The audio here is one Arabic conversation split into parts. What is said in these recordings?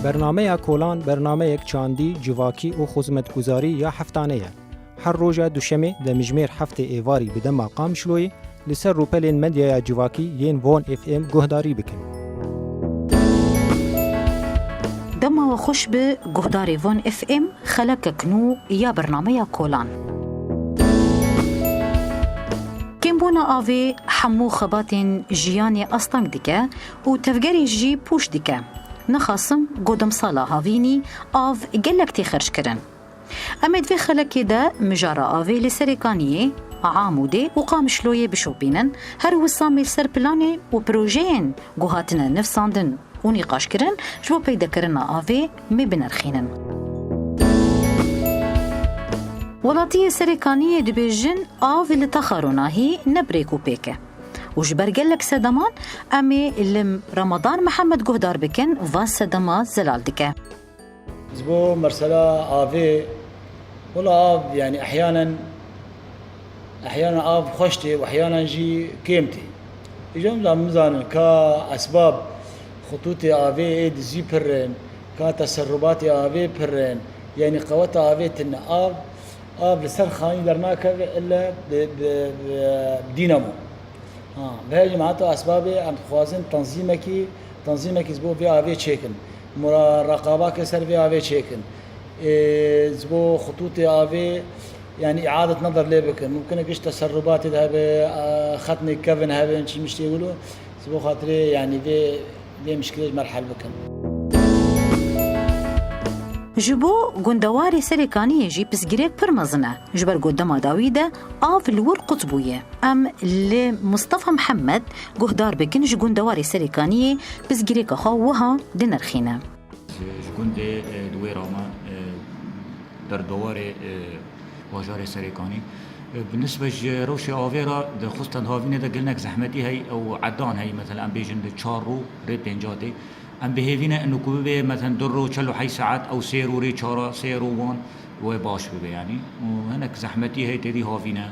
برنامه کولان برنامه یک چاندی جواکی و خدمتگزاری یا هفتانه هر روز دوشنبه د مجمر هفته ایواری به مقام شلوی لسر روپلین مدیا جواکی ین وون اف ام گهداری بکن. دما و خوش به گهداری وون اف ام خلق کنو یا برنامه کولان. کمبونا آوی حمو خباتین جیانی استانگ دیگه و تفگری جی پوش دیگه. نخاسم قدم سالا هاوینی آف گلکتی خرج کرن. امید في خلقی ده مجارا آوی لسریکانیه عاموده و قامشلویه بشوبینن هر وصامی سر پلانه و پروژین گوهاتنا نفساندن و نقاش کرن جو پیدا کرن آوی می بنرخینن. ولاتیه سریکانیه دبیجن آوی لتخاروناهی نبریکو پیکه. وجبر قالك سدمان أمي اللي رمضان محمد جهدار بكن واسدما زلال دكه زبو مرسلا آفي ولا آف يعني أحيانا آف خشتي وأحيانا جي كيمتي يجون لامزان كأسباب خطوطي آفي دزي برين كتسرباتي آفي برين يعني قوات آفي تن آف لسر خاني درناك إلا بدينامو بهاي جماعته أسبابه عم خوازن تنظيمك زبو في آفي تشيكن مراقبة سر في آفي تشيكن زبو خطوط آفي يعني إعادة نظر ليه بكن ممكن إيش تسربات هذا ختني كفن هذا شيء مش يقولوا زبو خاطري يعني في مشكلة مرحلة بكن جبو گندواری سریکانی جی پسگیرک پرمزنه جبر قدام داویده آف الور قطبویه ام لمصطفى محمد گهدار بکن ج گندواری سریکانی پسگیرک خواها دنرخینه جگند دویراما در دوار واجار سریکانی بالنسبة لروش آويرا خصوصا هاوينه ده قلنا زحمتي هي أو عدان هي مثلا أم بيجن تشارو ريت بينجاتي أم بهيفينا إنه كوبي مثلا درو تشلو حي ساعات أو سيرو ري تشارا سيرو وان وباش ببي يعني وهناك زحمتي هي تدي هاوينه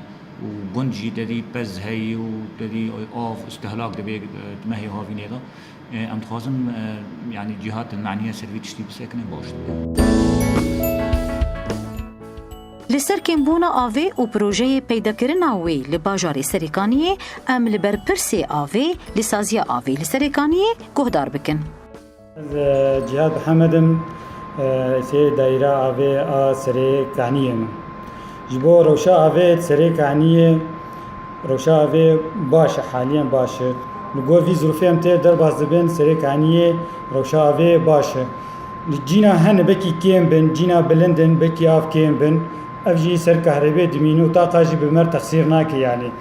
وجنجي تدي بز هي وتدي آف استهلاك دبي ما هي هاوينه ده أم تخازن يعني جهات المعنية سلبي تشتي بسكنه باش لسر کمبونا آوی و پروژه پیدا کردن آوی لباجاری سریکانیه ام لبرپرسی آوی لسازی آوی لسریکانیه گهدار بکن. جهاد محمدم سه دایره آوی سریکانیه من. جبو روشا آوی سریکانیه روشا آوی باشه حالیاً باشه. نگو وی ظروفی هم تر در باز بین سریکانیه روشا آوی باشه. جینا هن بکی کیم بن جینا بلندن بکی آف کیم بن. أفجي سر كهرباء دمينو طاقة بمر تخسير ناك يعني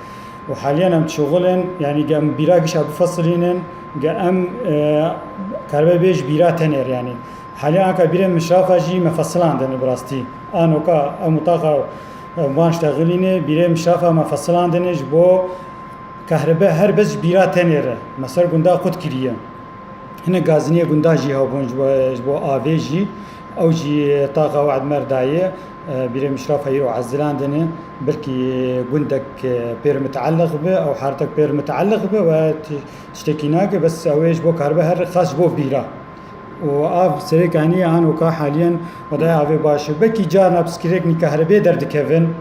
وحاليا هم شغلن يعني جام بيراقش أبو فصلين جام كهرباء بيج بيرا تنير يعني حاليا كبيرة مشرفة جي مفصلة عندنا براستي أنا كا مطاقة ما اشتغلينه بيرة مشرفة مفصلة عندنا جبو كهرباء هر بس بيرا تنير مثلا قندا قد كريه هنا غازنية قندا جي هابون جبو آفيجي أو جي طاقة وعد مرداية بيري مشرف هيرو عزلان دني بركي قندك بير متعلق به أو حارتك بير متعلق به وتشتكيناك بس أويش بو كهرباء هر خاص بو بيرا وآف سريكاني عن وكا حاليا وضعي آفي باش بكي جارنا بسكريكني كهرباء درد كيفن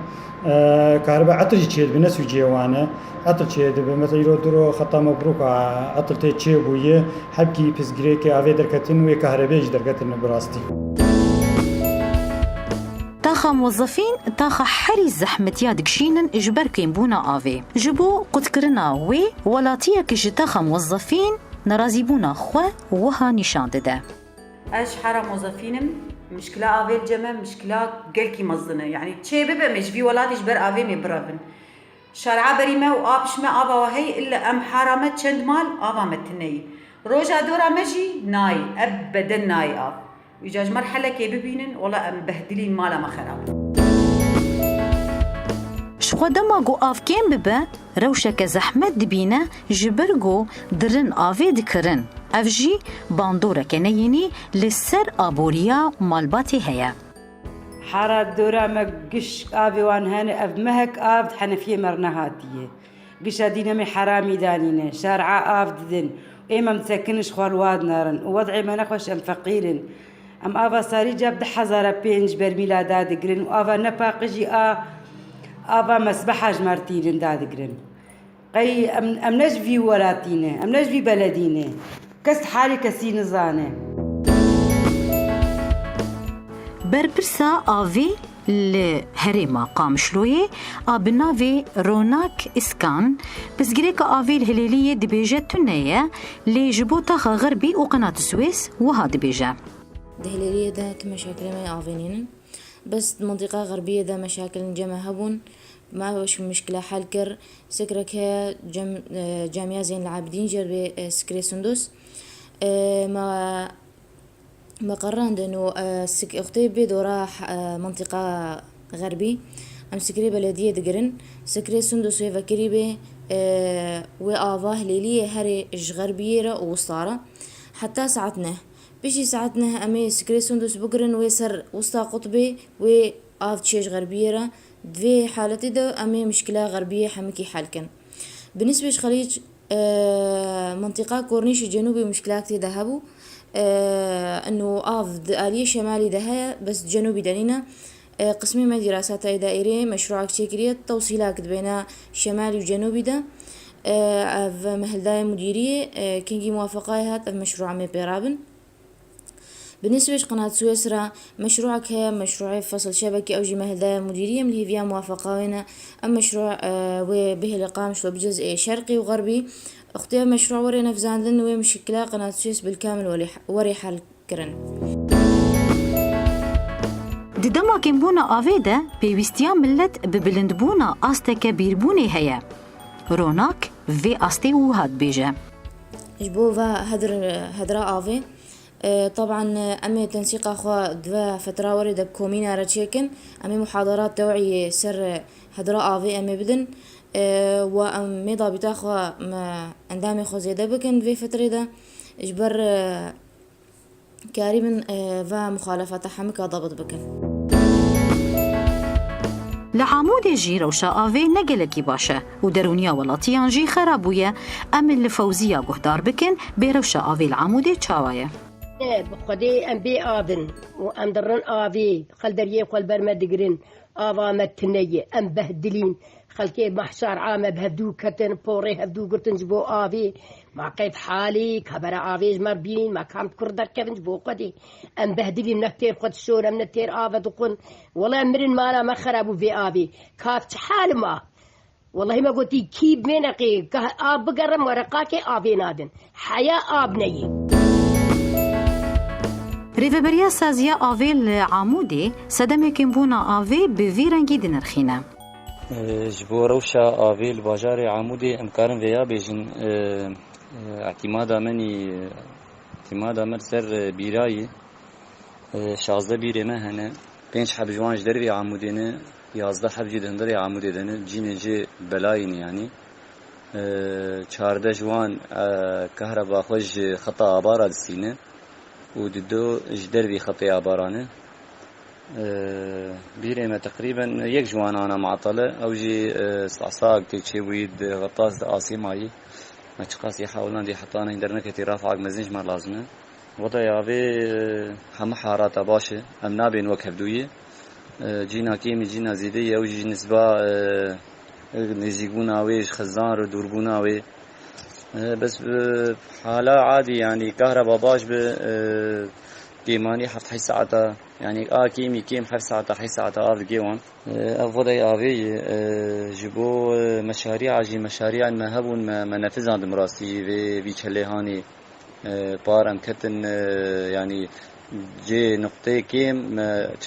كهرباء عطل يشيد بنسو جيوانا عطل يشيد بمثل يرو درو خطا مبروك عطل تيتشي بويه حبكي بسكريكي آفي دركتن وكهرباء دركتن براستي تاخا موظفين تاخا حري زحمتيا دكشينن اجبر كيمبونا آوي جبو قد كرنا وي ولاتيا كش تاخا موظفين نرازيبونا خوا وها نشان ده اش حرا موظفينم مشكلة آوي الجمع مشكلة قلكي مزدنة يعني تشي ببا مجبي ولات اجبر آوي مبرابن شارعا بريمة وآبش ما آبا وهي إلا أم حرامة چند مال آبا متنهي روجا دورا مجي ناي أبدا ناي آب ويجاج مرحلة كي ببينن ولا مبهدلين مالا ما خراب شخوا دما جو آف كين ببا روشك زحمت دبينه جبرگو درن آوي دكرن افجي باندورة كنيني لسر آبوريا مالباتي هيا حارة دورا ما قش آبي وان هاني أف مهك آب حنفية مرنهاتية قش دينامي حرامي دانينه شارع آب ددن إما مسكنش خوالواد نارن ووضعي ما نخوش أم فقيرن أم آفا صاري جاب 10,005 برميل دادقرن وآفا نفاقجي آفا مسبحة جمارتين دادقرن قي أم نجفي ولاتينه أم نجفي بلدينه كست حالي كسي نزانه برپرسا آوی لهرما قامشلوی آبناوی روناک اسکان بزگری که آوی الهلیلیه دبیجه تنیه لجبوتا غربی و قناة السويس وها دبیجه الهلالية ده كمشاكل ما يعافينين بس منطقة غربية ده مشاكل جمع هبون ما وش مشكلة حل كر سكرك هي جامعة زين العابدين جرب سكري سندوس ما قررنا إنه أختي بيدو راح منطقة غربي أم سكري بلدية دقرن سكري سندوس وفكري به وآفاه ليلية هري غربية ووسطارة حتى ساعتنا بيشي ساعتنا أمي سكري سندوس بقرن ويسر وسطى قطبي وآف تشيش غربية في حالتي ده أمي مشكلة غربية حمكي حالكن بالنسبة لخليج منطقة كورنيش الجنوبي مشكلات ذهبوا انه آلية شمالي دهيا بس جنوبي دانينا قسمي ما دراسات دائرية مشروع كتيرية توصيلات بين شمالي وجنوبي ده في مهلداية مديرية كينجي موافقة هات مشروع مي بيرابن بالنسبة لقناة سويسرا مشروعك هي مشروع فصل شبكي أوجي مهلداية مديرية من هي فيها موافقة هنا أم مشروع وبه لقام شلو بجزء شرقي وغربي اختي مشروع وري نفزاندن ومشكلة قناة سويس بالكامل وري حل كرن ددما كمبونا آفيدا بيوستيان ملت ببلندبونا آستك بيربوني هيا روناك في آستي وهاد بيجا جبو هدرا آفي طبعا أمي تنسيق أخوة دوا فترة ورد بكومينا رتشيكن أمي محاضرات توعية سر هدرا آفي أمي بدن وأمي ضابطة أخوة ما عندامي خوزيدة بكن في فترة ده إجبر كاريبن ومخالفات حمكة ضبط بكن لعامود جي روشا آفي نقلكي باشا ودرونيا ولاتيان جي خرابويا أمن لفوزية قهدار بكن بروشا آفي العامود تشاوايا بخدي أم بي آذن وأم درن آفي خل دريه خل برما دقرن آفا متنية أم بهدلين خلكي محشار عامة بهدو كتن بوري هدو قرتن جبو آفي ما قيد حالي كبرا آفي مربين ما كامت كردر كفن جبو قدي أم بهدلين نكتير خد الشور أم نتير آفا دقن والله مرن مالا ما خرابو في آفي كافت حال ما والله ما قلتي كيب منقي آب بقرم ورقاكي آفي نادن حياة آب نيي ريفبريا سازيا آفي العامودي سدمي كمبونا آفي بفيرنجي دنرخينا جبو روشا آفي الباجار عامودي امكارن ويا بيجن اعتمادا من سر بيراي شازده بيري ما هنا 5 حب جوانج دروي عامودين 11 حب جدن دري عامودين جين جي بلاين يعني 14 جوان كهرباء خوش خطا عبارة السينة وددو جدروي خطي عبارانه بيريمة تقريبا يك جوان أنا معطلة أو جي صعصاق تيجي ويد غطاس دقاسي ماي ما تقاس يحاولون دي حطانا هندرنا كتير رافع مزنج ما لازمه وضع يابي هم حارات باشة أمنا بين وكبدوية جينا كيمي جينا زيدية أو جي نسبة نزيقونا ويش خزان ردوربونا وي بس حالة عادي يعني كهرباء باش كيماني حفت حي ساعة يعني كيمي كيم حفت ساعة حي ساعة آف جيوان أفضل آفي جبو مشاريع جي مشاريع ما هبون ما نفذ عند مراسي في كلهاني بارم كتن يعني جي نقطة كيم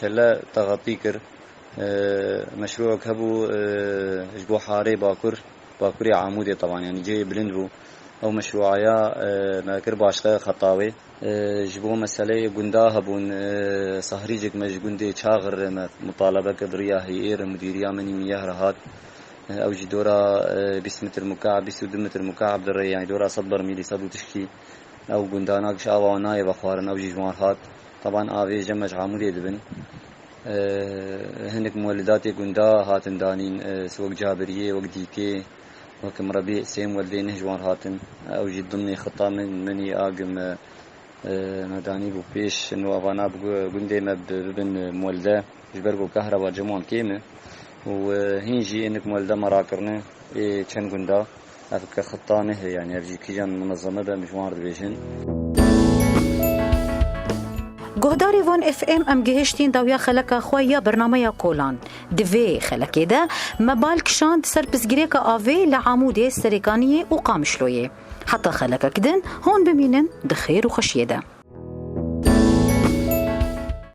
كلا تغطي كر مشروع كبو جبو حاري باكوري عمودي طبعا يعني جي بلندبو أو مشروعيا ما كر باشقة خطاوي جبو مسألة جندا هبون صهريجك مش جندي شاغر مطالبة كبريا هي مديرية مني مياه رهات أو جي دورا 20 متر مكعب 22 متر مكعب دري يعني دورا صبر ميلي صدو تشكي أو جندانا كشاوا وناي بخارن أو جي جوارهات طبعا آفي جمج عمودي دبن هنك مولدات جندا هاتن دانين سوق جابرية وق ديكي وكم ربيع سيم ولدي نهجوان هاتن أو جد ضمني خطة مني آقم مداني بو بيش إنه أفانا بقندي ما ببن مولده جبرقو كهرباء جموان كيمة وهنجي إنك مولده مراكرنا كان قندا أفكر خطانه يعني أفجي كيجان منظمة بمجموعة بيجن گهداری وان اف ام ام گهشتین داویا خلک خویا برنامه کولان دوی خلک ده مبال کشاند سر پسگیری که آوه لعمود سرکانی و قامشلویه حتی خلک کدن هون بمینن دخیر و خشیه ده